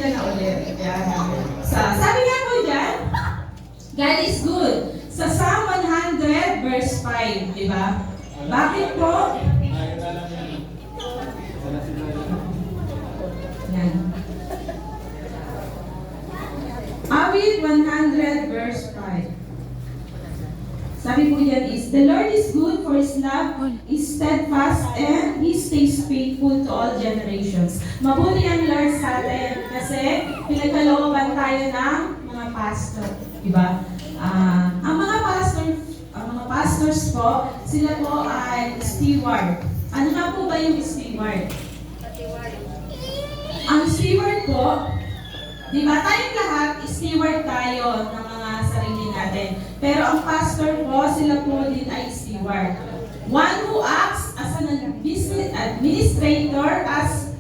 sila na ulit. Yan. Sabi nga po dyan, God is good. Sa Psalm 100 verse 5, di ba? Bakit po? Yan. Awit 100 verse 5. Sabi po yan is, the Lord is good, for His love is steadfast, and He stays faithful to all generations. Mabuti ang Lord sa atin kasi pinagkalooban tayo ng mga pastor. Diba? Ang mga pastors po, sila po ay steward. Ano nga po ba yung steward? Ang steward po, diba tayong lahat, steward tayo ng mga sarili natin. Pero ang pastor po, sila po din ay steward. One who acts as an business administrator, as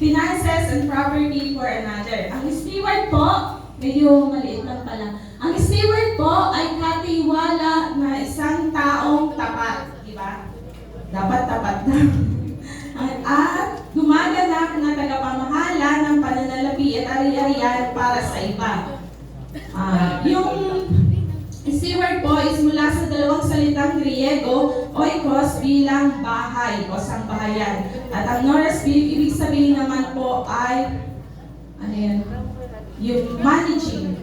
finances and property for another. Ang steward po, medyo maliit lang pala. Ang steward po ay katiwala na isang taong tapat. Diba? Dapat tapat na. At gumaganap na tagapamahala ng pananalapi at ari-arian para sa iba. Yung steward po is mula sa dalawang salitang Griego, oikos, bilang bahay o sambahayan. At ang Norse, ibig sabihin naman po ay ano yan? Yung managing,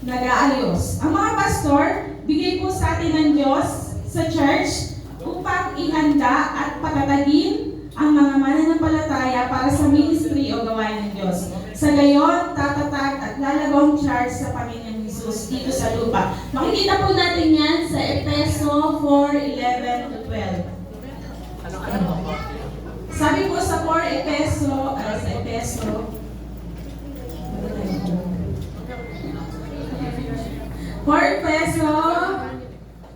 nag-aayos. Ang mga pastor, bigay po sa atin ng Diyos sa church upang ihanda at patatagin ang mga mananampalataya para sa ministry o gawain ng Diyos. Sa gayon, tatatag at lalagong charge sa Panginoon Jesus dito sa lupa. Makikita po natin yan sa Efeso 4:11 to 12. Sabi po sa 4 Efeso, sa Efeso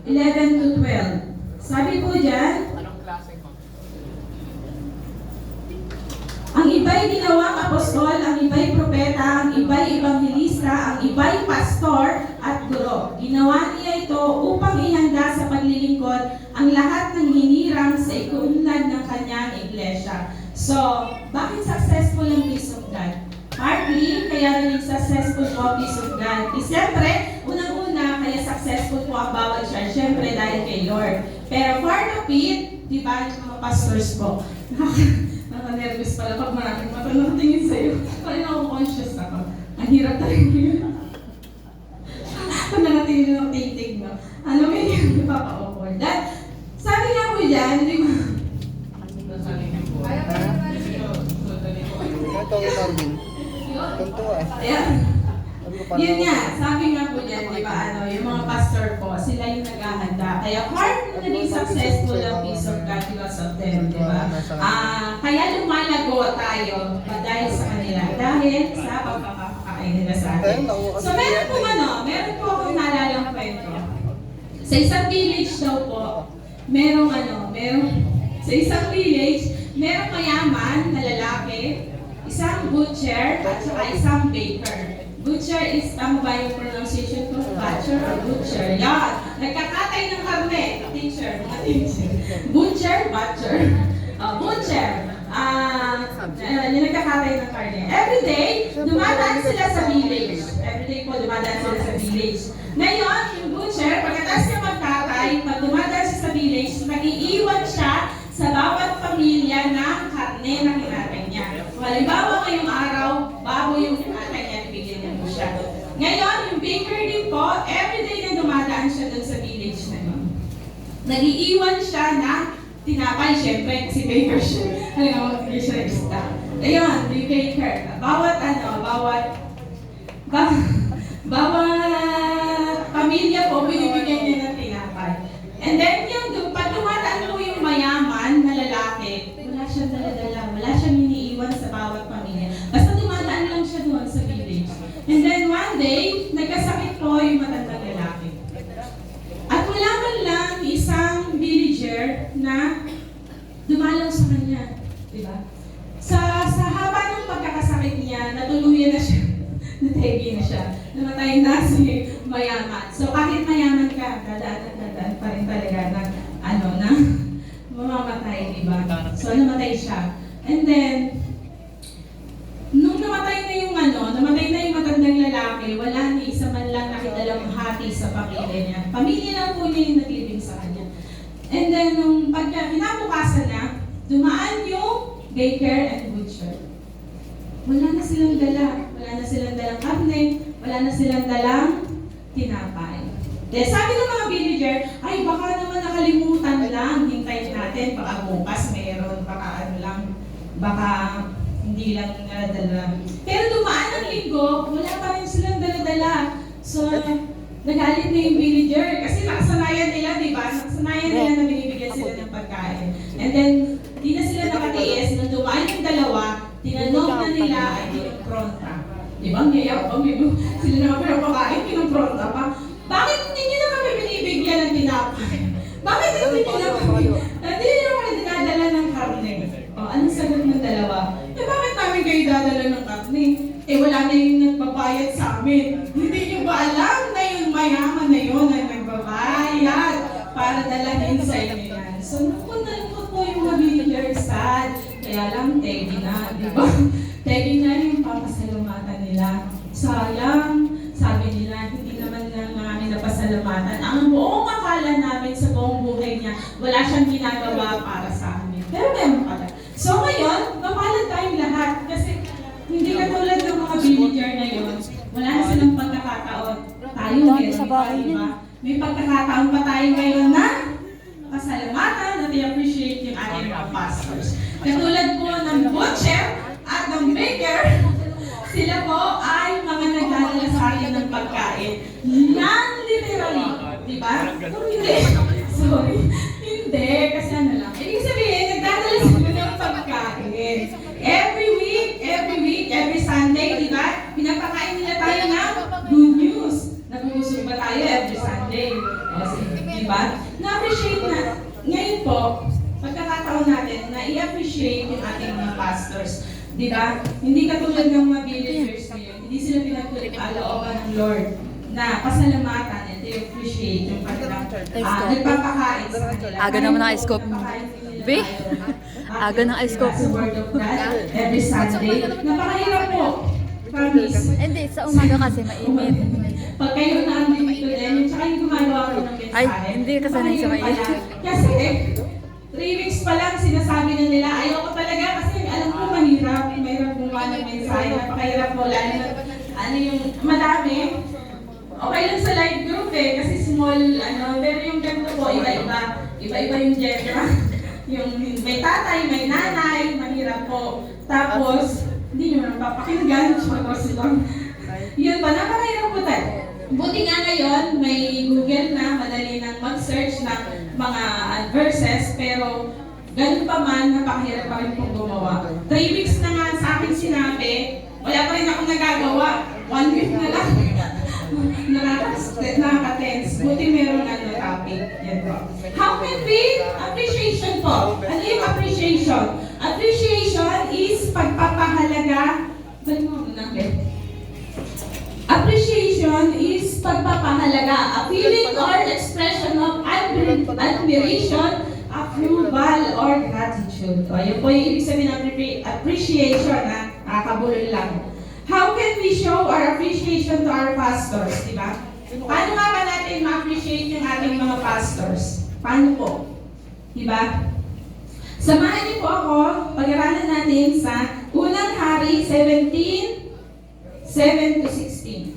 11 to 12. Sabi po dyan, ang iba'y ginawang apostol, ang iba'y propeta, ang iba'y ebanghelista, ang iba'y pastor at guro. Ginawa niya ito upang ihanda sa paglilingkod ang lahat ng hinirang sa ikuunlad ng kanyang iglesia. So, bakit successful ang Peace of God? Partly, kaya rin successful po ang Peace of God. Siyempre, unang-una, kaya successful po ang bawat church. Siyempre, dahil kay Lord. Pero part of it, di ba, yung mga pastors po, naka-nervous pala pag maraming mata nakatingin sa'yo. Parang ako-conscious ako. Ang hirap talaga yun. Pag nakatingin ng titig, no? Ano mo yun? Napapa-awkward. Sabi nga po dyan, di ba? Ayan. Yun nga, sabi nga po dyan, di ba, yung mga pastor po, sila yung naghahanda. Kaya part na naging successful ang Peace of God because of them, di ba? Kaya lumalago tayo dahil sa kanila, dahil sa pagkakakain nila sa atin. So meron po akong naalalang kwento. Sa isang village daw po, sa isang village, merong mayaman na lalaki, isang butcher, at saka isang baker. Butcher is, tama ba yung pronunciation ko? Butcher or butcher? Yan! Nagkakatay ng karne. Teacher, mga teacher. Butcher. Butcher. Yung nagkakatay ng karne. Everyday, dumadaan sila sa village. Everyday po, dumadaan sila sa village. Ngayon, yung butcher, pagkatapos niya magkatay, pag dumadaan siya sa village, nag-iiwan siya sa bawat pamilya ng karne na kinatay niya. Halimbawa ngayong araw, baboy yung kinatay niya, bigyan niya mo siya. Ngayon, yung baker din po, everyday na dumadaan siya dun sa village na yun. Nag-iiwan siya ng tinapay, syempre, kasi baker siya. Halimbawa, hindi siya extra. Ayun, yung baker. Bawat pamilya po, binibigyan niya ng tinapay. And then, pag dumadaan po yung mayaman na lalaki, wala siyang dala-dala, wala siyang iniiwan sa bawat pamilya. Basta dumadaan lang siya doon sa village. And then one day, nagkasakit po yung matandang lalaki. At wala man lang isang villager na dumalaw sa kanya. Diba? Sa haba ng pagkakasakit niya, natuluyan na siya. Nategi na siya. Namatay na si mayaman. So kahit mayaman ka, dadaan pa rin talaga na mamamatay, diba? So namatay siya. And then, Pamilya lang po niya yung naglibing sa kanya. And then, nung pagka kinabukasan na, dumaan yung baker and butcher. Wala na silang dala. Wala na silang dalang karne. Wala na silang dalang tinapay. Then, sabi ng mga villager, ay baka naman nakalimutan lang. Hintayin natin. Baka bukas mayroon. Baka ano lang. Baka hindi lang naradala. Pero dumaan ang linggo, wala pa rin silang dala-dala. So, nagalit na yung villager kasi nakasanayan nila, di ba? Nakasanayan nila na binibigyan sila ng pagkain. And then, di na sila nakatiis. Nung dumaan yung dalawa, tinanong na nila ay kinumpronta. Di ba? Ngayon, sila na pinapakain, kinumpronta pa. Bakit hindi nyo na kami binibigyan ng tinapay? Bakit hindi nyo na kami? Hindi nyo na kami dinadala ng karne. O, anong sagot ng dalawa? Bakit namin kayo dadala ng karne? Wala na yung nagbabayad sa amin. Hindi nyo ba alam na yung mayaman na yun ang nagbabayad para dalahin sa inyo yan? So, nakunalungkot po yung mga villager, sad. Kaya lang, tegi na, di ba? Tegi na yung papasalamatan nila. Sayang, sabi nila, hindi naman na namin napasalamatan. Ang buong akala namin sa buong buhay niya, wala siyang ginagawa para sa amin. Pero meron pala. So ngayon, mapalad tayong lahat kasi hindi katulad ng mga villager na yun. Wala na silang pagkakataon. Tayo meron pa, diba? May pagkakataon pa tayo ngayon na pasalamatan at i-appreciate yung ating mga pastors. Katulad po ng butcher at ng baker, sila po ay mga nagdadala sa atin ng pagkain. Non-literally. Diba? Hindi. Sorry. Hindi. Kasi ano lang. Ibig sabihin, nagdadala sila ng pagkain. Every week, every Sunday, diba? Pinapakain nila tayo ng good news. Nagugusog ba tayo every Sunday? Diba? Na-appreciate na. Ngayon po, pagkakataon natin na i-appreciate yung ating mga pastors. Diba? Hindi katulad ng mga villagers ngayon. Hindi sila pinagkalooban ng Lord na pasalamatan and i-appreciate yung kanilang nagpapakain sa kanila. Aga naman ang ice coffee. Be? Aga ng ice coffee. Sa Word of God, every Sunday. Napakahirap po. Promise. Hindi, sa umaga kasi mainit. Pag kayo nandito din, tsaka yung gumagawa ko ng mensahe. Ay, hindi kasanay sa mainit. Kasi 3 weeks pa lang sinasabi na nila, ayoko talaga kasi alam ko mahirap. Mahirap gumawa ng mensahe. Napakahirap po. Lalo na ano yung madami. Okay lang sa live group kasi small, pero yung ganito po, iba-iba. Iba-iba yung gender. Yung may tatay, may nanay, mahirap po. Tapos, hindi nyo naman papakinggan, tsaka silang. Yun pa, napakahirap po tayo. Buti nga ngayon, may Google na, madali nang mag-search ng mga verses, pero ganun pa man, napakahirap pa rin pong gumawa. 3 weeks na nga sa akin sinabi, wala pa rin akong nagagawa. 1 week na lang. Nakaka-tense. Buti meron topic. Yan po. How can we? Appreciation po. Ano yung appreciation? Appreciation is pagpapahalaga. Balik mo muna. Appreciation is pagpapahalaga. A feeling or expression of admiration, approval, or gratitude. So, yun po yung ibig sabihin ng appreciation. Nakakabulol lang. How can we show our appreciation to our pastors? Diba? Paano nga ba natin ma-appreciate yung ating mga pastors? Paano po? Diba? Samahan niyo po ako, pag-aralan natin sa Unang Hari 17, 7 to 16.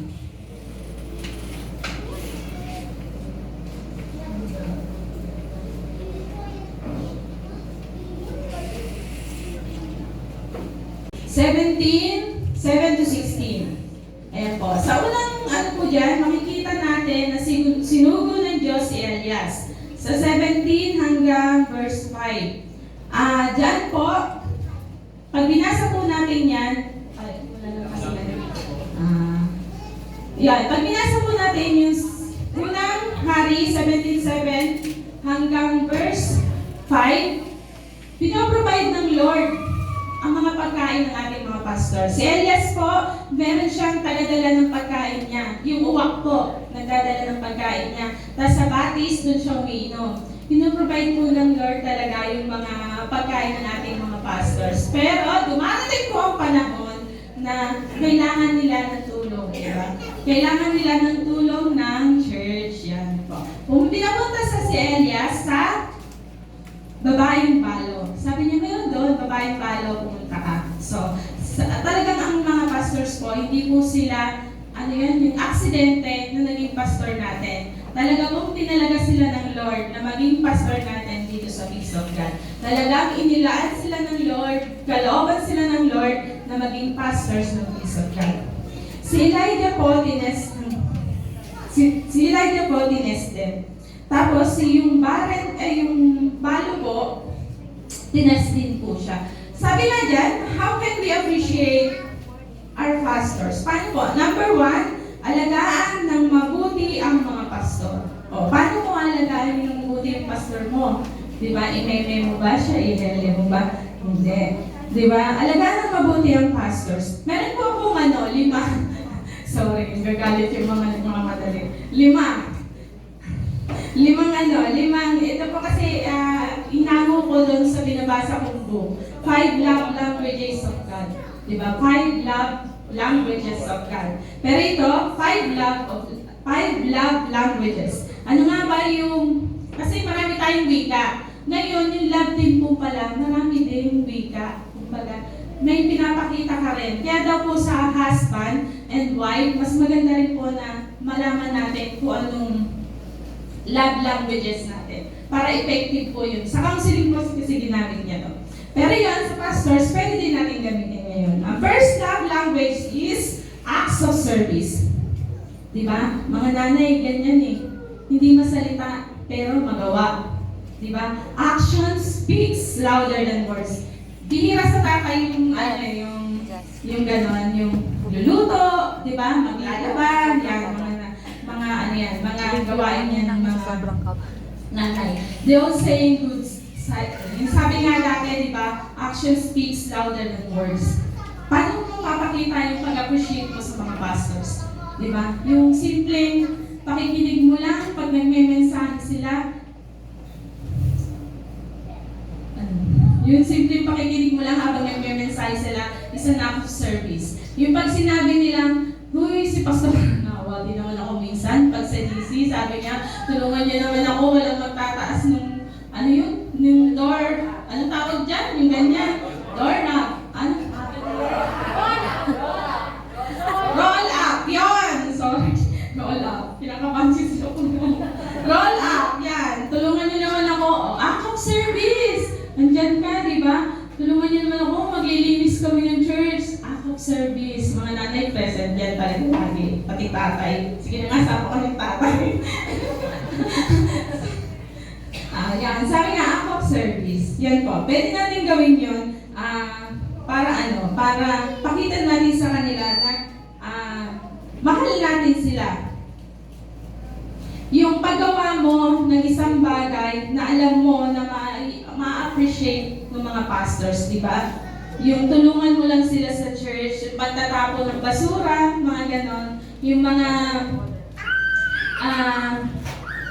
Seven to 16. Ayan po. Sa unang po dyan, makikita natin na sinugo ng Diyos si Elias. Sa 17 hanggang verse 5. Dyan po, pag binasa po natin yan, pag binasa po natin yung unang Hari 17:7 hanggang verse 5, pinoprovide ng Lord ang mga pagkain ng ating mga pastor. Si Elias po, meron siyang tagadala ng pagkain niya. Yung uwak po, nagdadala ng pagkain niya. Tapos sa batis, doon siya umiinom. Pinoprovide po ng Lord talaga yung mga pagkain ng ating mga pastors. Pero dumarating po ang panahon na kailangan nila ng tulong. Diba? Kailangan nila ng tulong ng church. Yan po. pinapunta si Elias sa babaeng balo. Sabi niya, meron doon, babaeng balo, pumunta ka. So, talagang ang mga pastors po, hindi po sila, ano yan, yung aksidente na naging pastor natin. Talaga pong tinalaga sila ng Lord na maging pastor natin dito sa Peace of God. Talagang inilaan sila ng Lord, kalooban sila ng Lord na maging pastors ng Peace of God. Si Elijah po, tinested. Tapos, yung balo po, tinest din po siya. Sabi nga dyan, how can we appreciate our pastors? Paano po? Number one, alagaan ng mabuti ang mga pastor. O, paano mo alagaan ng mabuti ang pastor mo? Diba? I-meme mo ba siya? I-hele mo ba? Hindi. Diba? Alagaan ng mabuti ang pastors. Meron po akong 5. Sorry, gagalit yung mga madali. 5. Ito po kasi inango ko doon sa binabasa kong book. 5 love languages of God. Diba? 5 love languages of God. Pero ito, 5 love languages. Ano nga ba yung, kasi marami tayong wika. Ngayon, yung love din po pala, marami din yung wika. Kumbaga, may pinapakita ka rin. Kaya daw po sa husband and wife, mas maganda rin po na malaman natin kung anong love languages natin. Para effective po yun. Sa counseling po kasi ginamit niya to. Pero yun, sa pastors, pwede din natin gamitin ngayon. Ang first love language is acts of service. Diba? Mga nanay, ganyan eh. Hindi masalita, pero magawa. Diba? Action speaks louder than words. Bihira sa tatay yung ganon, yung luluto, di ba? Maglalaban, yan, mga gawain yan ng mga nanay. They all say good side. Yung sabi nga dati, di ba? Action speaks louder than words. Paano mo mapakita yung pag-appreciate mo sa mga pastors? Di ba? Yung simpleng pakikinig mo lang pag nagme-mensahe sila. Yung simpleng pakikinig mo lang habang nagme-mensahe sila, isa na ako sa service. Yung pag sinabi nilang, huy, si Pastor, nawa din naman ako minsan. Pag sa DC, sabi niya, tulungan niya naman ako, walang magtataas nung, yung door, anong tawag dyan? Yung ganyan, door knob. Ano? Roll up, yun! Sorry, roll up. Pinakapansis ako. Roll up, yan. Tulungan niyo naman ako. Act of service! Nandyan ka, di ba? Tulungan niyo naman ako, maglilinis kami ng church. Act of service. Mga nanay present yan pa rin lagi. Pati tatay. Sige na nga, sapa ka ng tatay. Yan. Sabi nga, act of service. Yan po. Pwede natin gawin yun para pakita natin sa kanila na mahal natin sila. Yung paggawa mo ng isang bagay na alam mo na ma-appreciate ng mga pastors, di ba? Yung tulungan mo lang sila sa church, yung pagtatapon ng basura, mga ganon. Yung mga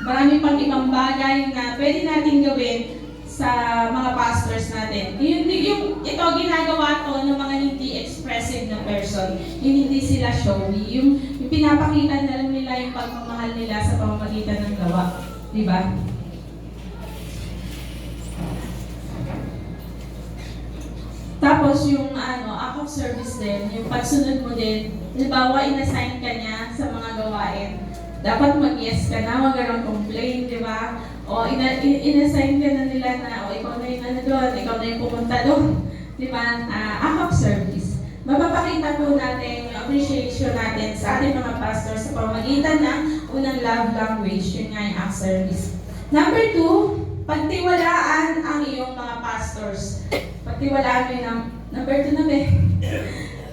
marami pang ibang bagay na pwede natin gawin sa mga pastors natin. Yung ito, ginagawa to ng mga hindi expressive na person. Yung hindi sila showy. Yung pinapakita na lang nila yung pagmamahal nila sa pamamagitan ng gawa. Di ba? Tapos yung act of service din, yung pagsunod mo din, halimbawa inassign ka niya sa mga gawain, dapat mag-yes ka na, huwag kang complain, di ba? O inassign ka na nila na, ikaw na yung doon, ikaw na yung pumunta doon, di ba? Act of service. Mapapakita po natin yung appreciation natin sa ating mga pastors sa pamamagitan ng unang love language, yun nga yung act service. Number 2, pagtiwalaan ang iyong mga pastors. Pagtiwalaan mo yung number 2 na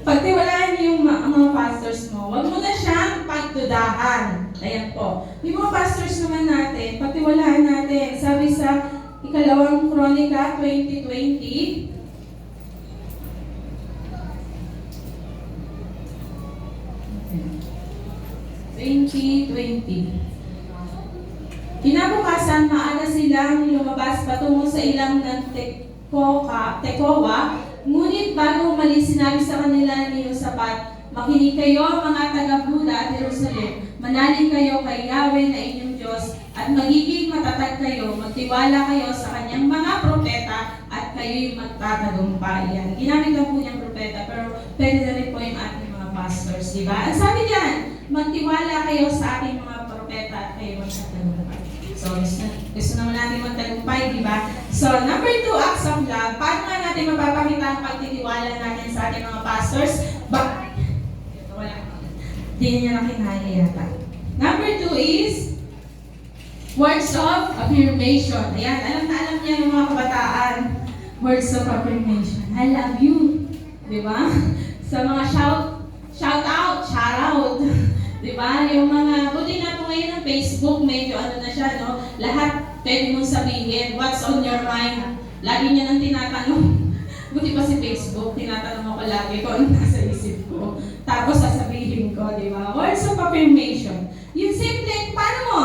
pagtiwalaan yung mga pastors mo. Huwag mo na siyang pagdudahan. Ayan po. Yung mga pastors naman natin, pagtiwalaan natin. Sabi sa 2 Kronika 20:20, kinabukasan, maaga silang lumabas patungo sa ilang ng Tekoa, ngunit bago umalis, sinabi sa kanila ni Josaphat, Makinig kayo, mga taga-Buda at Jerusalem. Manalig kayo kay Yahweh na inyong Diyos at magiging matatag kayo. Magtiwala kayo sa kanyang mga propeta at kayo'y magtatagumpay. Yan. Ginamit lang po niyang propeta, pero pwede na rin po yung ating mga pastors, di ba? Ang sabi diyan, magtiwala kayo sa ating mga propeta at kayo'y magtatagumpay. So, gusto naman natin magtagumpay, di ba? So, number 2, acts of love. Paano nga natin mapapakita ang pagtitiwala natin sa ating mga pastors? Wala. Hindi niya na kinaya yata. Number 2 is words of affirmation. Ayan, alam na alam niya yung mga kabataan. Words of affirmation. I love you. Di ba? Sa mga shout out. Di ba? Yung mga, buti na po ngayon ng Facebook, medyo ano na siya, no? Lahat pwede mong sabihin, what's on your mind? Lagi niya nang tinatanong. Buti pa si Facebook, tinatanong ako lagi kung ano nasa isip ko. Tapos sasabihin ko, di ba? Words of affirmation. Yung simple, paano mo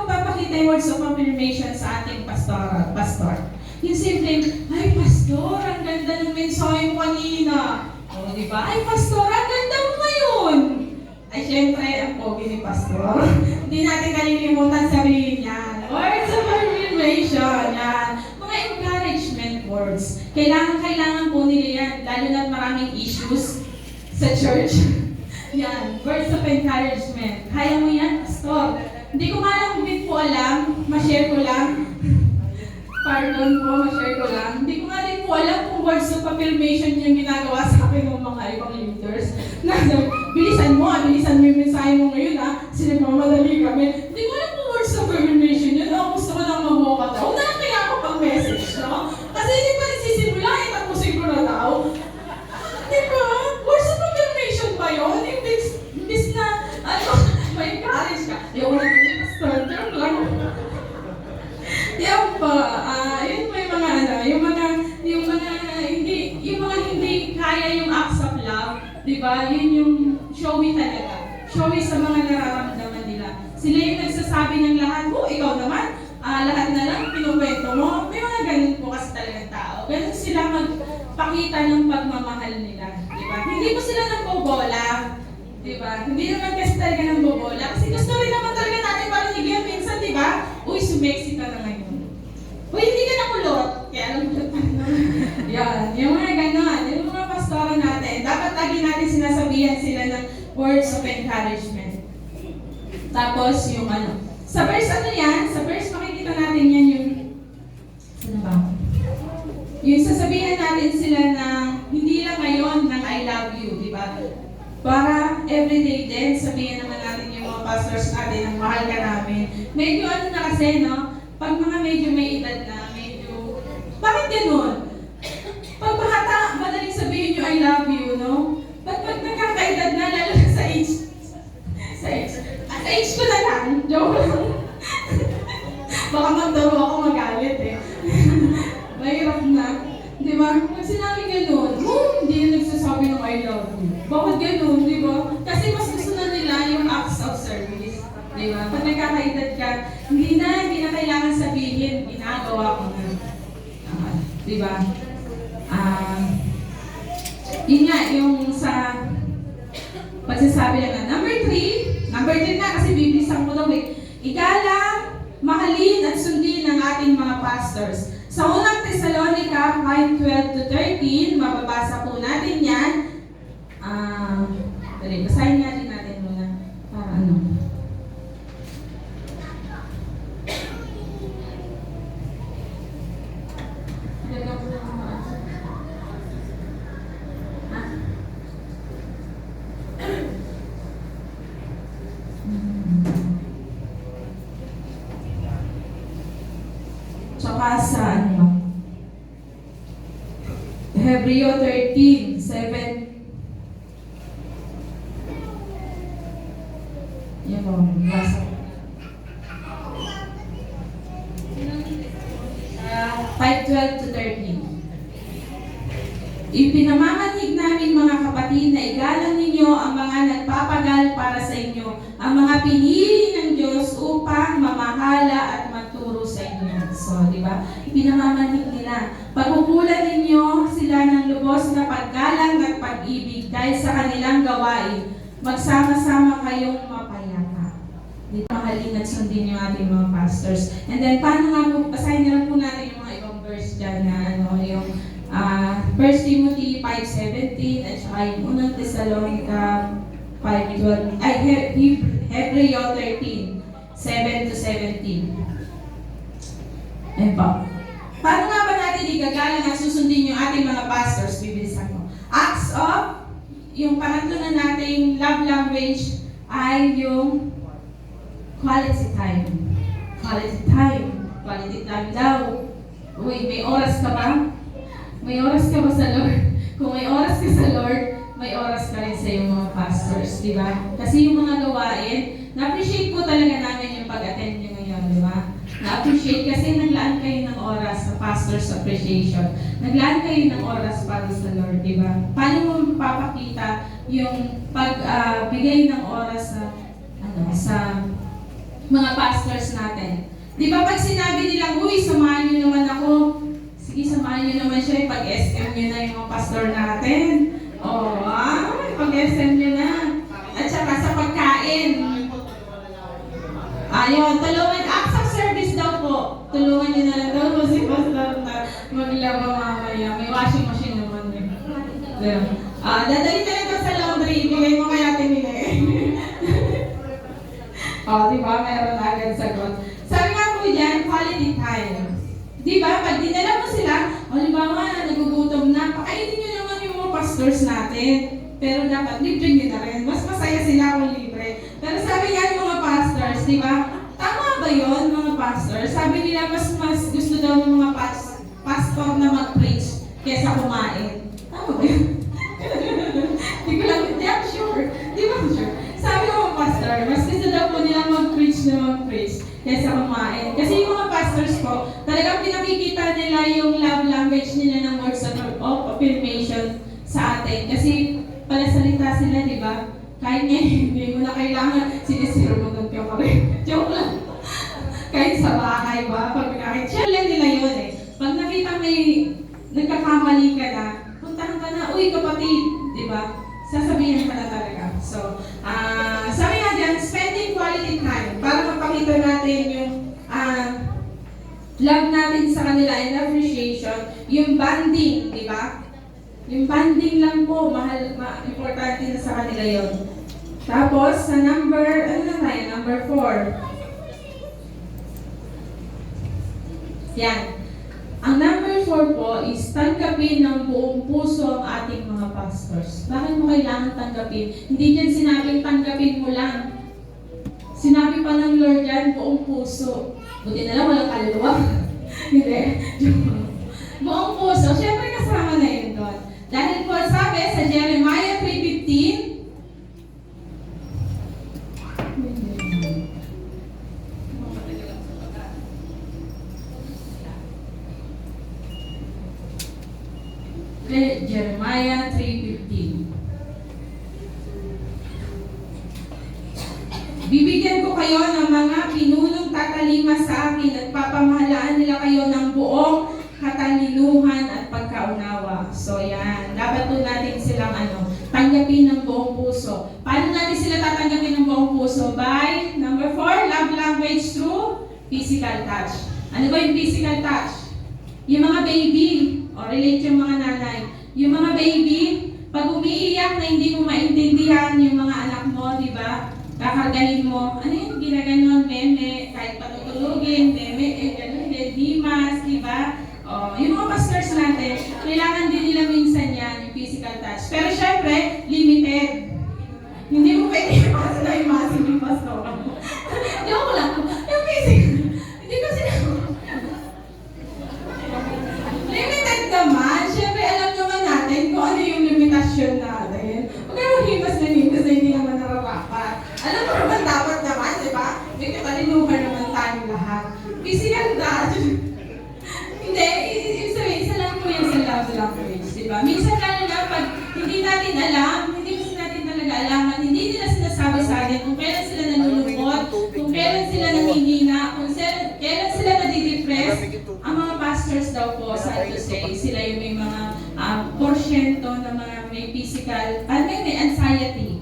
mapapakita yung words of affirmation sa ating pastor? Yung simple, ay pastor, ang ganda ng mensahe mo kanina. O, di ba? Ay pastor, ang ganda mo ngayon. Ay syempre, ang pogi ni pastor. Hindi natin kalilimutan sabihin yan. Words of affirmation, yan. Mga encouragement words. Kailangan po nila yan, lalo na maraming issues sa church. Yan, words of encouragement. Kaya mo yan, pastor. Hindi ko nga lang po alam, ma-share ko lang. Pardon po, ma-share ko lang. Hindi ko nga din po alam kung words of affirmation yung ginagawa sa akin ng mga ibang leaders. Bilisan mo yung mensahe mo ngayon kasi nagmamadali kami. Hindi ko alam kung words of affirmation yun. Gusto ko lang mag-walk out. Huwag na kaya ako pang message, no? Kasi hindi pa nagsisimula, tapusin ko na daw. Di ba? Words of affirmation ba yun? Imbis na, may encourage ka. Yung wala ko yung pastor, joke lang. Yan po, yun po yung mga hindi kaya yung acts of love, di ba? Yun yung showy talaga. Showy sa mga nararamdaman nila. Sila yung nagsasabi ng lahat, ikaw naman, lahat na lang, pinukwento mo. May mga ganun po kasi talagang tao. Ganun sila magpakita ng pagmamahal nila, di ba? Hindi po sila nagbobola, di ba? Hindi naman kasi talaga nagbobola. Kasi gusto rin naman talaga natin marinig yan minsan, di ba? Uy, sumexy ka na ngayon. Uy, hindi ka nakulot. Kaya alam ko pa yan, yung mga ganon, yung mga pastora natin, dapat lagi natin sinasabihan sila ng words of encouragement. Tapos yung sa verse sa verse makikita natin yan yung, ano ba? Yung sasabihan natin sila na hindi lang ngayon ng I love you, di ba? Para everyday din, sabihin naman natin yung mga pastors natin ng mahal ka namin. Medyo na kasi, no? Pag mga medyo may edad na, medyo, bakit ganun? Pag bata, madaling sabihin yung I love you, no? Pag nagkakaedad na, lalo na sa age. Sa age ko na lang, joke lang. Baka magturo ako magalit Mahirap na. Di ba? Pag sinabi ganun, hindi na nagsasabi ng I love you. Bakit ganun, di ba? Kasi mas gusto na nila yung acts of service. Di ba? Pag nagkakaedad ka, hindi na kailangan sabihin, ginagawa ko na. Di ba? Yun nga, yung sa pagsasabi lang na. Number 3 na kasi bibilisan ko daw igalang, mahalin at sundin ang ating mga pastors. Sa unang Thessalonica 5:12-13, mababasa po natin yan. Basahin natin muna. Para ano. Tsaka sa Hebreo 13:7. Yan po, basa. 5:12-13. Ipinamamanig namin mga kapatid na igalang ninyo ang mga nagpapagal para sa inyo, ang mga pinili ng Diyos upang mamahala at magturo sa inyo. So, di ba? Ipinamamanig nila. Pagkukulan ninyo sila sila ng lubos na paggalang at pag-ibig dahil sa kanilang gawain. Magsama-sama kayong mapayapa. Dito mahalin at sundin yung ating mga pastors. And then, paano nga po, basahin na lang po natin yung mga ibang verse dyan na yung 1 Timothy 5:17 at saka yung unang Thessalonica 5:12, ay Hebreo 13:7 to 17. Ayun po. Paano nga ba natin igagalang at susundin yung ating mga pastors? Bibilisan ko. Acts of, yung pangatlo na nating love language ay yung quality time. Quality time. Quality time daw. Uy, may oras ka ba? May oras ka ba sa Lord? Kung may oras ka sa Lord, may oras ka rin sa iyong mga pastors, di ba? Kasi yung mga gawain, na-appreciate po talaga namin yung pag-attend nyo ngayon, di ba? Na-appreciate kasi naglaan kayo ng oras sa pastor's appreciation. Naglaan kayo ng oras para sa Lord, di ba? Paano mo mapapakita yung pagbigay ng oras sa mga pastors natin? Di ba pag sinabi nilang, uy, samahan nyo naman ako, sige, samahan nyo naman siya, pag-SM nyo na yung mga pastor natin. Oo, pag-SM nyo na. At saka sa pagkain. Ayun, tulungan, acts of service daw po. Tulungan nyo na lang daw po si pastor na maglaba mamaya. May washing machine naman eh. Dadali na lang sa laundry, ibigay mo kaya tinili. Di ba? Meron na agad sagot. Sabi nga po dyan, quality time. Di ba? Pag dinala mo sila, halimbawa, nagugutom na, pakainin nyo naman yung mga pastors natin. Pero dapat libre nyo na rin. Mas masaya sila kung libre. Pero sabi nga ng mga pastors, di ba? Tama ba yun, mga pastors? Sabi nila, mas gusto daw ng mga pastor na mag-preach kesa kumain. Tama ba yun? Di ko lang, di I'm sure. Di ba sure? Sabi ng mga pastor, mas gusto daw po nila mag-preach na mag-preach kesa kumain. Kasi yung mga pastors po, talagang pinakikita nila yung love language nila ng words of affirmation sa atin. Kasi palasalita sila, di ba? Kahit ngayon, hindi mo na kailangan sinisirunod ka pa rin. Joke lang. Kahit sa bahay ba, pag nakit, share lang nila yun eh. Pag nakita may nagkakamali ka na, puntahan ka na, uy kapatid, di ba? Sasabihin ka na talaga. So, sabi nga dyan, spending quality time para mapakita natin yung love natin sa kanila and appreciation, yung bonding, di ba? Yung bonding lang po, importante na sa kanila yon. Tapos, sa number 4. Yan. Ang number 4 po is tanggapin ng buong puso ang ating mga pastors. Bakit mo kailangan tanggapin? Hindi dyan sinabing tanggapin mo lang. Sinabi pa ng Lord yan, buong puso. Buti na lang walang kaluluwa. Hindi. Buong puso. Siyempre kasama na yun doon. Dahil po sabi sa Jeremiah 3:15, Jeremiah 3:15. Bibigyan ko kayo ng mga pinunong tatalima sa akin at papamahalaan nila kayo ng buong katalinuhan at pagkaunawa. So yan, dapat po natin silang tanggapin ng buong puso. Paano natin sila tatanggapin ng buong puso? By, number 4, love language through physical touch. Ano ba yung physical touch? Yung mga baby, o relate yung mga nanay. Yung mga baby, pag umiiyak na hindi mo maintindihan yung mga anak mo, di ba? Kakargahin mo, ano yung ginaganon, meme, kahit patutulugin, meme, gano'n, dimas, di ba? Yung mga pastors natin, kailangan din nila minsan yan, yung physical touch. Pero syempre, limited. Hindi mo pwede ipasa na yung massive yung pastor. Joke lang. Yung physical, hindi ko sinabi. Limited naman. Syempre, alam naman natin kung ano yung limitasyon natin. Huwag kayo himas na hindi naman nararapat. Alam mo naman dapat naman, di ba? May katalinuhan naman tayong lahat. Physical touch. Hindi, ibig sabihin, isa lang po yung sa love language, di ba? Minsan lalo na pag hindi natin alam, hindi kasi natin talaga alam at hindi nila sinasabi sa atin kung kailan sila nalulungkot, kung kailan sila nanghihina, kung kailan sila nadidepress. Ang mga pastors daw po, sad to say, sila yung may mga porsyento ng mga may physical, may anxiety.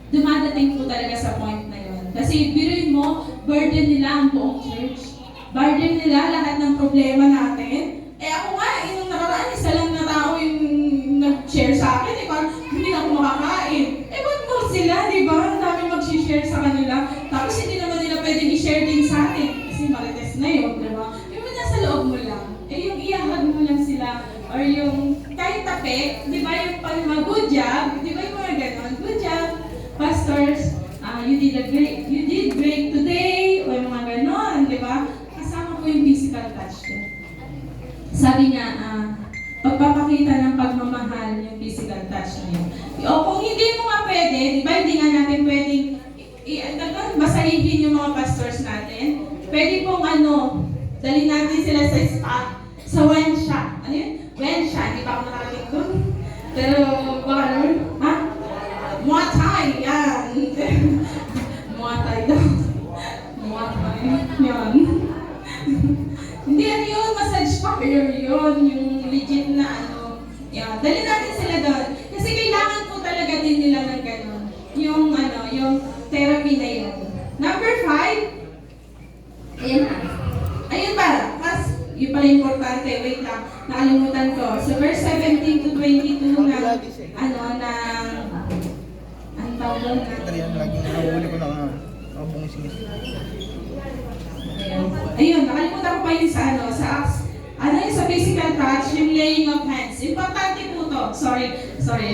Dumadating po talaga sa point na yun. Kasi biruin mo, burden nila ang buong church. Burden nila lahat ng problema natin. Ako nga, yung nakaraan, isa lang na tao yung nag-share sa akin. Parang hindi na ako makakain. Ba't mo sila, di ba? Ang dami mag-share sa kanila. Tapos hindi naman nila pwedeng i-share din sa atin. Kasi marites na yun, di ba? Yung nasa loob mo lang. Yung iyahag mo lang sila. Or yung kahit tape, di ba? Yung pag good job, di ba yung mga ganon? Good job. Pastors, you did great today, o yung mga ganon, di ba? Kasama po yung physical touch din. Sabi niya, pagpapakita ng pagmamahal yung physical touch niyo. O kung hindi mo nga pwede, di ba hindi nga natin pwedeng masahihin yung mga pastors natin, pwede pong dali natin sila sa spa, sa Wensha. Ano yun? Wensha, hindi pa ako nakarating doon. Pero baka naman, ha? Muay Thai, yan. Muay Thai daw. Muay Thai, yan. Hindi yun, massage parlor yun, yung legit na yan. Dali natin sila doon. Kasi kailangan po talaga din nila ng gano'n. Yung therapy na yun. Number 5, ayan na. Ayun pala, yun pala importante, wait lang, nakalimutan ko. So verse 17 to 22 na, ang tawag doon na. Laging nahuli ko na bungis. Ayun, nakalimutan ko pa yun sa yung sa physical touch, yung laying of hands. Importante po to. Sorry.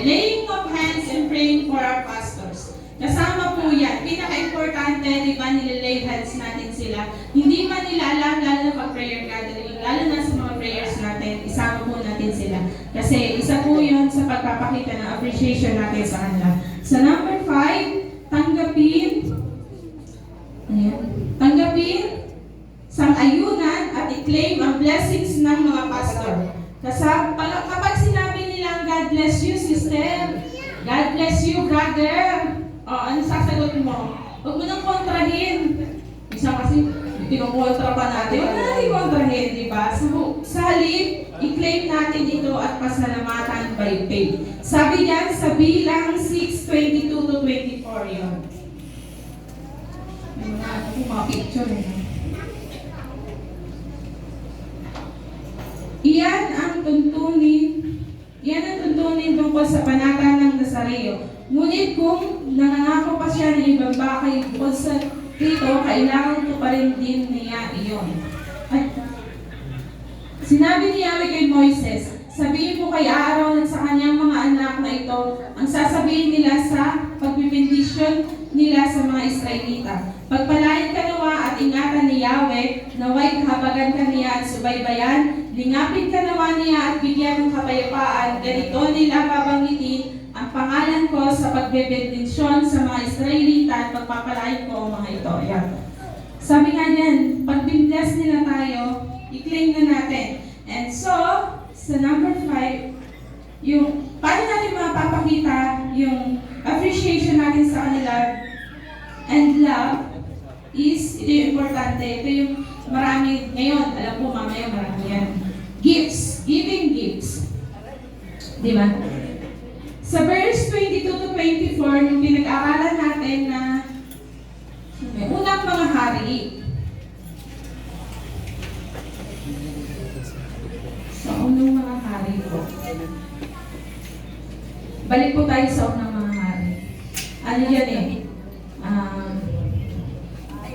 Laying of hands and praying for our pastors. Kasama po yan. Pinaka-importante, di ba, nililay hands natin sila. Hindi man nila alam, lalo na pag prayer gathering, lalo na sa mga prayers natin, isama po natin sila. Kasi isa po yun sa pagpapakita ng appreciation natin sa kanila. Sa number 5, tanggapin sang-ayunan at i-claim ang blessings ng mga pastor. Kasi kapag sinabi nilang God bless you, sister, God bless you, brother, ano sasagot mo? Huwag mo nang kontrahin. Isa kasi, kinukontra pa natin. Huwag na natin kontrahin, di ba? Sa halip, i-claim natin ito at pasalamatan by faith. Sabi diyan sa Bilang 6:22 to 24 yun. May mga picture Iyan ang tuntunin tungkol sa panata ng Nazareo. Ngunit kung nangangako pa siya ng ibang bagay bukod sa dito, kailangan ko pa rin din niya iyon. At sinabi ni Yahweh kay Moises, sabihin mo kay Aaron at sa kanyang mga anak na ito, ang sasabihin nila sa pagbibindisyon nila sa mga Israelita. Pagpalain ka nawa at ingatan ni Yahweh, naway kahabagan ka niya at subaybayan, lingapin ka nawa niya at bigyan ng kapayapaan, ganito nila babanggitin ang pangalan ko sa pagbebendisyon sa mga Israelita at pagpapalain ko ang mga ito. Ayan. Sabi nga niyan, pag binbless nila tayo, i-claim na natin. And so, sa number 5, yung paano natin mapapakita yung appreciation natin sa kanila and love is, ito yung importante, ito yung marami, ngayon, alam po mamaya marami yan. Gifts, giving gifts. Di ba? Sa verse 22 to 24, nung pinag-aralan natin na unang mga hari. Sa unang mga hari po. Balik po tayo sa unang mga hari. Ano yan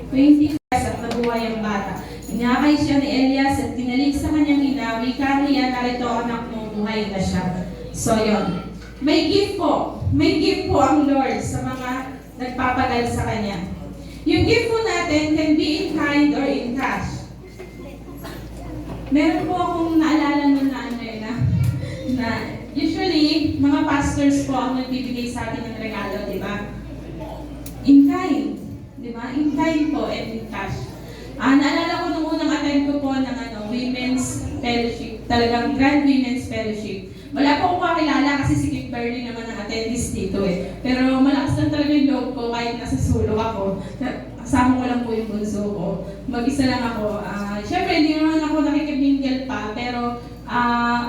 20 at nabuhay ang bata. Inakay siya ni Elias at tinalik sa kanyang ina, wika niya, narito anak mo, buhay na siya. So yun. May gift po ang Lord sa mga nagpapagal sa Kanya. Yung gift po natin can be in kind or in cash. Meron po akong naalala nun na usually, mga pastors po ang nagbibigay sa atin ng regalo, di ba? In kind. Di ba? In kind po and in cash. Naalala ko nung unang attend ko po ng women's fellowship. Talagang grand women's fellowship. Wala po akong kakilala kasi si Kimberly naman ang attendist dito Pero malakas lang talaga yung loob ko kahit nasa sulok ako. Kasama ko lang po yung bunso ko. Mag-isa lang ako. Siyempre, hindi naman ako nakikimingle pa, pero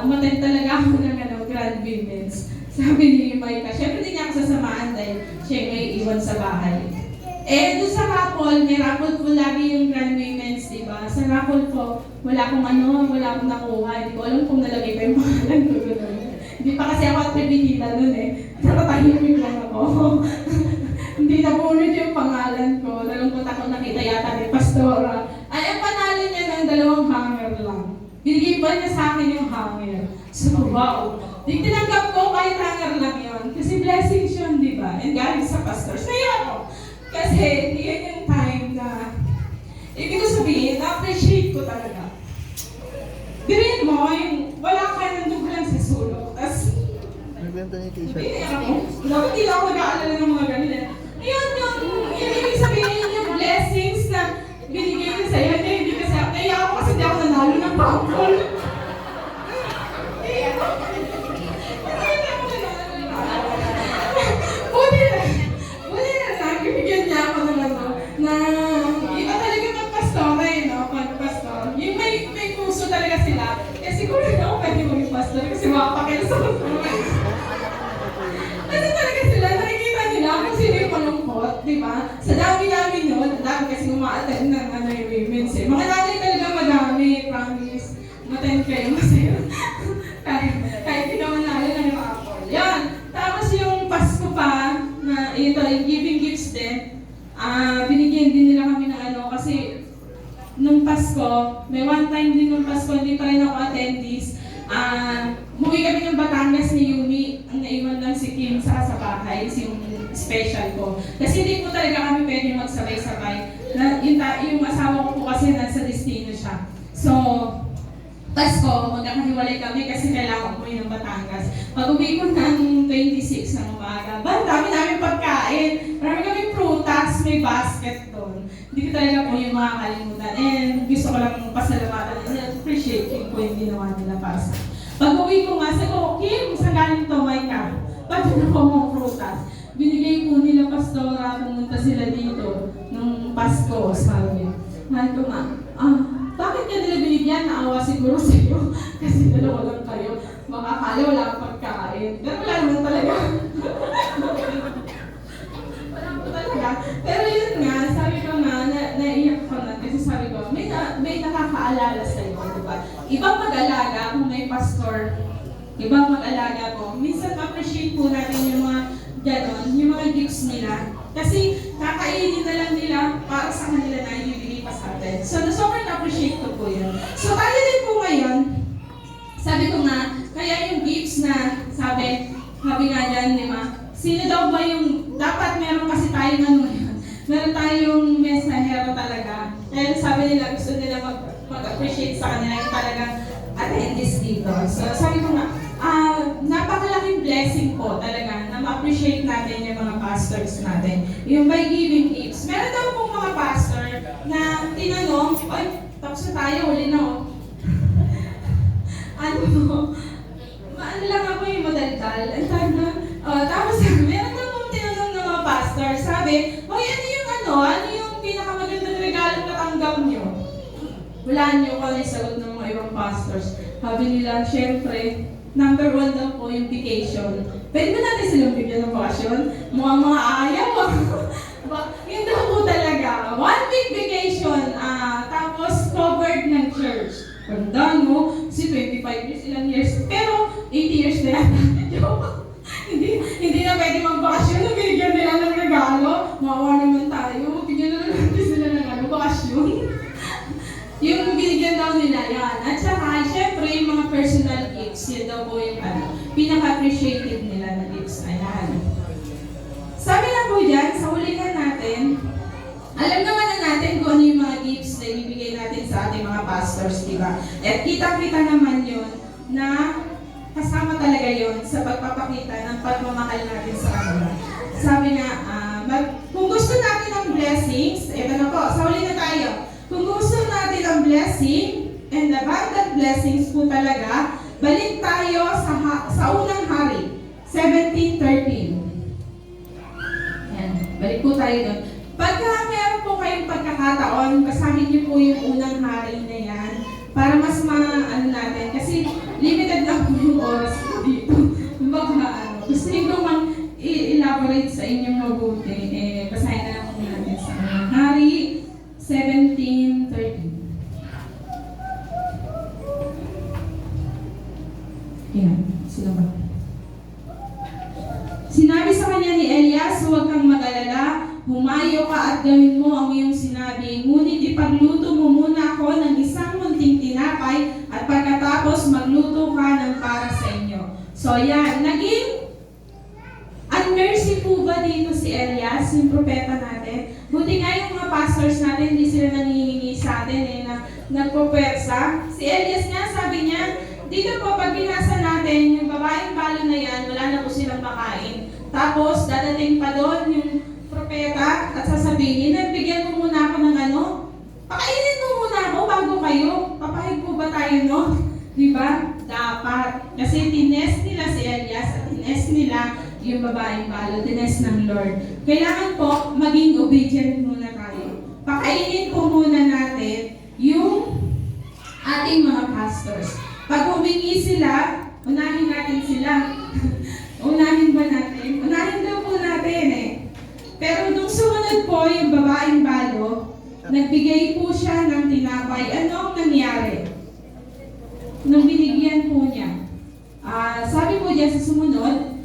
umattend talaga ako ng Grand Women's. Sabi ni Maika, syempre hindi niya ako sasamahan dahil siya yung may iwan sa bahay. Eh, doon sa raffle, may raffle po lagi yung Grand Women's, diba? Sa raffle po, wala akong nakuha. Hindi ko alam kung nalagay pa yung pangalan ko. Hindi pa kasi ako at pibinita nun eh. Nakatahimik lang ako. Hindi nabunod yung pangalan ko. Nalungkot ako nakita yata ni Pastora. Ay, ang panalo niya ng 2 hanger lang. Binigay pa niya sa akin yung hanger. So, wow. Di tinanggap ko kahit hanger lang yun. Kasi blessings yun, di ba? And galing sa pastors. Kaya ako. Kasi, yan yung time na, ibig ko sabihin, na-appreciate ko talaga. Dirin mo, yung wala ka, nandun ka lang sa sulok. Tapos, Nagbenta niya yung t-shirt. hindi ako. Dapat hindi ako nag-aalala ng mga ganun. Ayun, yung ibig sabihin, yung blessings na binigay niya sa'yo, hindi kasi ako, kaya ako kasi di ako nanalo ng bangkol. Buti na lang, ibigyan niya ako ng ano, na iba talaga pag-pastora no? Pag-pastor. Yung may puso talaga sila. Eh siguro na ako pwede maging pastor kasi makapakil sa pastor. Kasi talaga sila, nakikita nila kung sino yung malungkot, di ba? Sa dami-dami nyo, ang dami kasi umaattend ng yung women's eh. Mga nanay talaga madami, promise. Maten kayo masaya. kahit di naman nalo ng raffle. Yan. Tapos yung Pasko pa, na ito, yung giving gifts din, binigyan din nila kami ng ano, kasi nung Pasko, may one time din nung Pasko, hindi pa rin ako attendees. Muwi kami ng Batangas ni Yumi, ang naiwan lang si Kim sa bahay, yung special ko. Kasi hindi po talaga kami pwede magsabay-sabay. Yung asawa ko po kasi nasa destino siya. So, Pasko, magkakahiwalay kami kasi kailangan umuwi ng Batangas. Pag uwi ko ng 26 ng umaga, dami namin pagkain. Marami kami prutas, may basket doon. Hindi ko talaga po yung makakalimutan. And gusto ko lang pasalamatan and appreciate yung po yung ginawa nila para sa akin. Pag uwi ko nga, sabi ko, Kim, saan galing to, Maika? Pati na po mga prutas. Binigay po nila Pastora, pumunta sila dito nung Pasko, sabi. Mahal ko nga, bakit ka nila binigyan? Naawa siguro sa iyo. Kasi dalawa lang kayo. Makakala wala kang pagkain. Pero wala naman talaga. Wala po talaga. Pero yun nga, sabi ko nga, naiyak ko na. Kasi sabi ko, may nakakaalala sa iyo, diba? Ibang mag-alaga kung may pastor. Ibang mag-alaga ko. Minsan appreciate po natin yung mga ganon, yung mga gifts nila. Kasi kakainin na lang nila para sa kanila na ibibigay pa sa atin. So, sobrang appreciate ko po yun. So, tayo din po ngayon, sabi ko nga, kaya yung gifts na, sabi nga dyan, di ba? Sino daw ba yung, dapat meron kasi tayong ano yun, meron tayong mensahero talaga. Kaya sabi nila, gusto nila mag-appreciate sa kanila yung talagang attendees dito. So, sabi ko nga, napakalaking blessing po talaga na ma-appreciate natin yung mga pastors natin. Yung by giving gifts. Meron daw pong mga pastor na tinanong, ay, tapos na tayo, uli na oh. Ano lang ako yung madaldal. Tapos meron daw pong tinanong ng mga pastor, sabi, hoy, ano yung pinakamagandang regalong natanggap nyo? Wala nyo kung ano yung sagot ng mga ibang pastors. Sabi nila, syempre, number 1 daw po yung vacation. Pwede ba natin silang bigyan ng bakasyon? Mga ayaw. Yun daw po talaga. 1 week vacation. Tapos covered ng church. Ganda mo. Si 25 years, ilang years. Pero 80 years na yan. Hindi na pwede magbakasyon. Binigyan nila ng regalo. Maawa naman tayo. Bigyan na natin sila ng bakasyon. Yung binigyan daw nila yan. At saka, syempre, yung mga personal gifts, yun daw po yung pinaka-appreciated nila na gifts. Ayan. Sabi na po dyan, sa hulingan natin, alam naman na natin kung ano yung mga gifts na ibibigay natin sa ating mga pastors, di ba? At kita-kita naman yun na kasama talaga yun sa pagpapakita ng pagmamahal natin sa kanila. Sabi na, kung gusto natin ng blessings, eto na po, sa huli na tayo. Kung gusto natin ang blessing and abundant blessings po talaga, balik tayo sa unang hari, 17:13. Yan, balik po tayo doon. Pagka meron po kayong pagkakataon, basahin niyo po yung unang hari na yan para mas natin. Kasi limited lang po yung oras po dito. elaborate sa inyong mabuti, basahin na lang po natin sa Hari 17:13. Yan, sila ba? Sinabi sa kanya ni Elias, huwag kang mag-alala, humayo ka at gawin mo ang iyong sinabi. Ngunit ipagluto mo muna ako ng isang munting tinapay at pagkatapos magluto ka ng para sa inyo. So yan, naging unmercy po ba dito si Elias, yung propeta natin? Buti nga yung mga pastors natin, hindi sila nangihingi sa atin na nagpupwersa. Si Elias nga, sabi niya, dito po, pag binasa natin, yung babaeng balo na yan, wala na po silang makain. Tapos, dadating pa doon yung propeta at sasabihin, bigyan mo muna ako ng ano? Pakainin mo muna ako bago kayo. Papahig po ba tayo, no? Diba? Dapat. Kasi tines nila si Elias at tines nila yung babaeng balo, tines ng Lord. Kailangan po, maging obedient muna tayo. Pakainin po muna natin yung ating mga pastors. Pag humingi sila, unahin natin sila. Unahin ba natin? Unahin daw po natin Pero nung sumunod po yung babaeng balo, nagbigay po siya ng tinapay. Ano ang nangyari? Nung binigyan po niya. Sabi po diyan sa sumunod,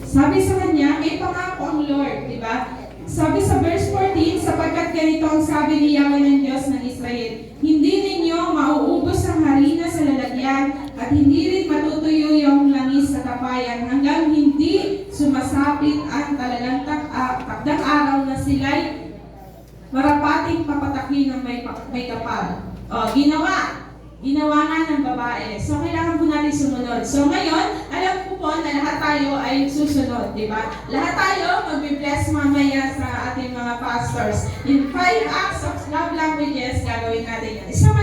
sabi sa kanya, may pangako ang Lord, di ba? Sabi sa verse 14, sapagkat ganito ang sabi ni Yahweh ng Diyos ng Israel, hindi ninyo mauubos ang harina sa lalagyan at hindi rin matutuyo yung langis sa kapayan hanggang hindi sumasapit ang talagang takdang araw na sila'y marapating papatakin ng may kapal. Ginawa nga ng babae. So, kailangan po natin sumunod. So, ngayon, alam ko po na lahat tayo ay susunod, di ba? Lahat tayo mag-bless mamaya sa ating mga pastors. In 5 acts of love languages, gagawin natin yan. Isa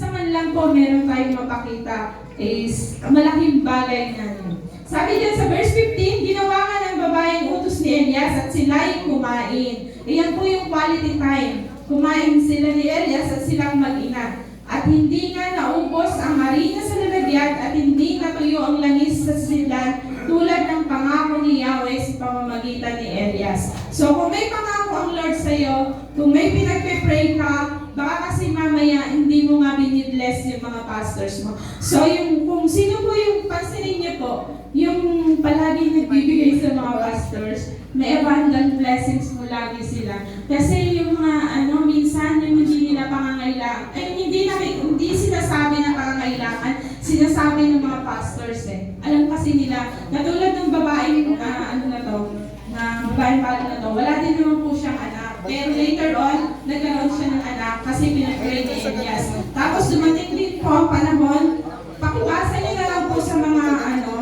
man lang po, meron tayong mapakita is malaking bagay na yun. Sabi dyan sa verse 15, ginawa nga ng babae ang utos ni Elias at sila'y kumain. Iyan po yung quality time. Kumain sila ni Elias at silang mag-ina. At hindi nga naubos ang harina sa lalagyan at hindi natuyo ang langis sa silan tulad ng pangako ni Yahweh sa pamamagitan ni Elias. So kung may pangako ang Lord sa iyo, kung may pinagpe-pray ka, baka kasi mamaya hindi mo nga binibless yung mga pastors mo. So kung sino po yung pansinin niyo po, yung palagi nagbibigay sa mga pastors, may abundant blessings mo lagi sila. Kasi yung mga minsan yung hindi nila pangangailangan, hindi sinasabi na pangangailangan, sinasabi ng mga pastors Alam kasi nila, katulad ng babaeng babaeng balo na to, wala din naman po siyang anak. Pero later on, nagkaroon siya ng anak kasi pinag-pray ni Elias. Tapos dumating din po panahon, pakibasa niyo na lang po sa mga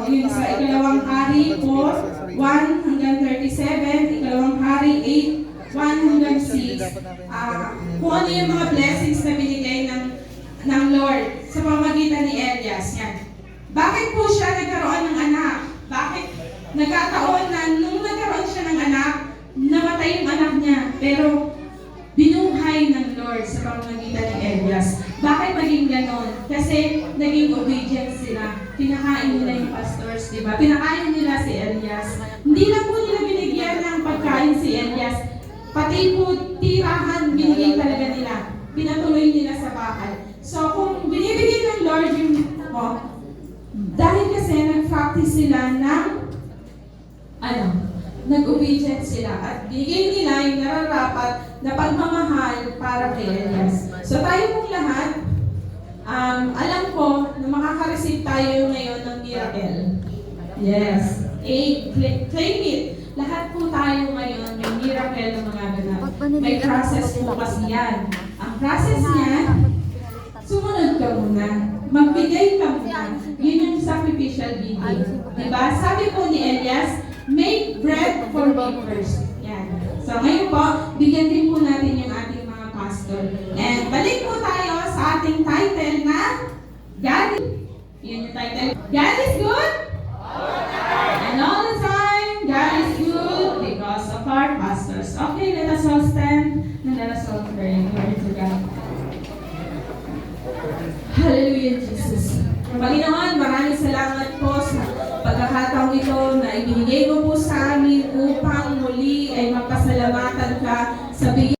yung sa ikalawang hari 4, 1 hanggang 37, ikalawang hari 8, 1 hanggang 6. Kung ano yung mga blessings na binigay ng Lord sa pamamagitan ni Elias. Yan. Bakit po siya nagkaroon ng anak? Bakit nagkataon na nung nagkaroon siya ng anak, namatay yung anak niya, pero binuhay ng Lord sa pamamagitan ni Elias. Bakit maging ganon? Kasi naging obedient sila. Pinakain nila yung pastors, di ba? Pinakain nila si Elias. Hindi lang po nila binigyan ng pagkain si Elias, pati po tirahan binigay talaga nila. Pinatuloy nila sa bahay. So kung binibigay ng Lord yung dahil kasi nag-practice sila ng nag-obedient sila at binigay nila yung nararapat na pagmamahal para kay Elias. So tayo pong lahat, alam ko na makaka-receive tayo ngayon ng miracle. Yes. Claim it. Lahat po tayo ngayon may miracle na mga ganap. May process po kasi yan. Ang process niya, sumunod ka muna. Magbigay ka muna. Yun yung sacrificial giving. Diba? Sabi po ni Elias, make bread for me first. Yan. So ngayon po, bigyan din po natin yung ating mga pastor. And balik po tayo sa ating title na God. Yun yung title. God is good? And all the time, God is good because of our pastors. Okay, let us all stand and let us all pray. Glory to God. Hallelujah, Jesus. Panginoon, maraming salamat po sa Sabihin